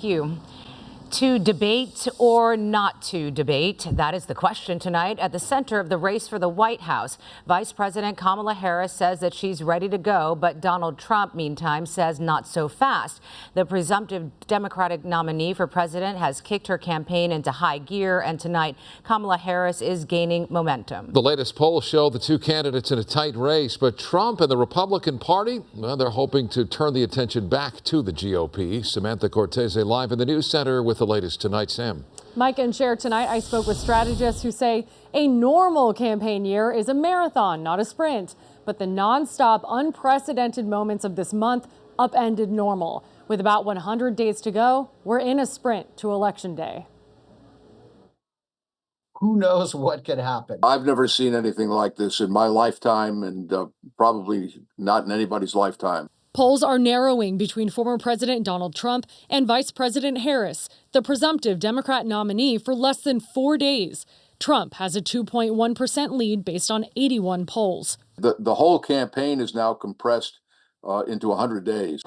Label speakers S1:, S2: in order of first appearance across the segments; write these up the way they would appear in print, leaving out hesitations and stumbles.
S1: You. To debate or not to debate? That is the question tonight at the center of the race for the White House. Vice President Kamala Harris says that she's ready to go, but Donald Trump, meantime, says not so fast. The presumptive Democratic nominee for president has kicked her campaign into high gear, and tonight Kamala Harris is gaining momentum.
S2: The latest polls show the two candidates in a tight race, but Trump and the Republican Party, well, they're hoping to turn the attention back to the GOP. Samantha Cortese live in the news center with the latest tonight. Sam.
S3: Mike and Cher, tonight I spoke with strategists who say a normal campaign year is a marathon, not a sprint. But the nonstop, unprecedented moments of this month upended normal. With about 100 days to go, we're in a sprint to Election Day.
S4: Who knows what could happen?
S5: I've never seen anything like this in my lifetime, and probably not in anybody's lifetime.
S3: Polls are narrowing between former President Donald Trump and Vice President Harris, the presumptive Democrat nominee, for less than 4 days. Trump has a 2.1% lead based on 81 polls.
S5: The whole campaign is now compressed into 100 days.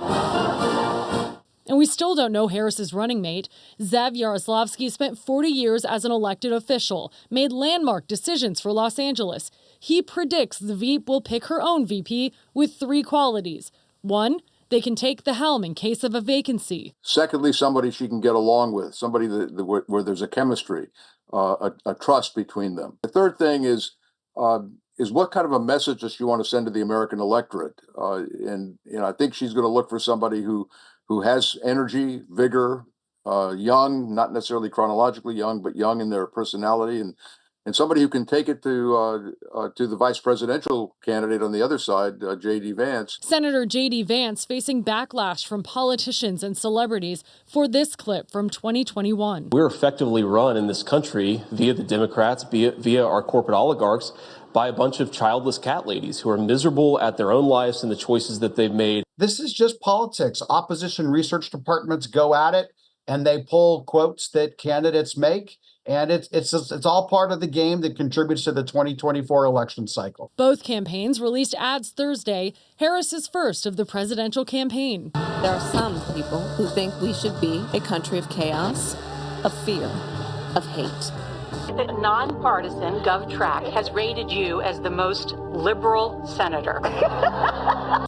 S3: And we still don't know Harris's running mate. Zev Yaroslavsky spent 40 years as an elected official, made landmark decisions for Los Angeles. He predicts the Veep will pick her own VP with 3 qualities. 1, they can take the helm in case of a vacancy.
S5: Secondly, somebody she can get along with, somebody where there's a chemistry, a trust between them. The third thing is what kind of a message does she want to send to the American electorate? And I think she's going to look for somebody who has energy, vigor, young, not necessarily chronologically young, but young in their personality, and somebody who can take it to the vice presidential candidate on the other side, J.D. Vance.
S3: Senator J.D. Vance facing backlash from politicians and celebrities for this clip from 2021.
S6: We're effectively run in this country via the Democrats, via our corporate oligarchs, by a bunch of childless cat ladies who are miserable at their own lives and the choices that they've made.
S4: This is just politics. Opposition research departments go at it and they pull quotes that candidates make. And it's all part of the game that contributes to the 2024 election cycle.
S3: Both campaigns released ads Thursday. Harris is first of the presidential campaign.
S7: There are some people who think we should be a country of chaos, of fear, of hate.
S1: The nonpartisan GovTrack has rated you as the most liberal senator.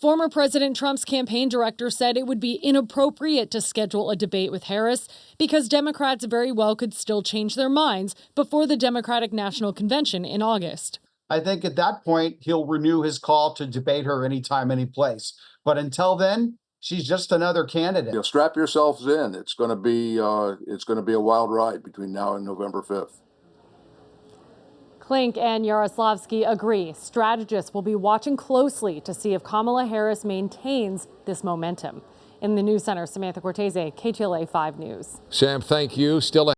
S3: Former President Trump's campaign director said it would be inappropriate to schedule a debate with Harris because Democrats very well could still change their minds before the Democratic National Convention in August.
S4: I think at that point, he'll renew his call to debate her anytime, any place. But until then, she's just another candidate.
S5: Strap yourselves in. It's going to be a wild ride between now and November 5th.
S3: Klink and Yaroslavsky agree. Strategists will be watching closely to see if Kamala Harris maintains this momentum. In the News Center, Samantha Cortese, KTLA 5 News.
S2: Sam, thank you. Still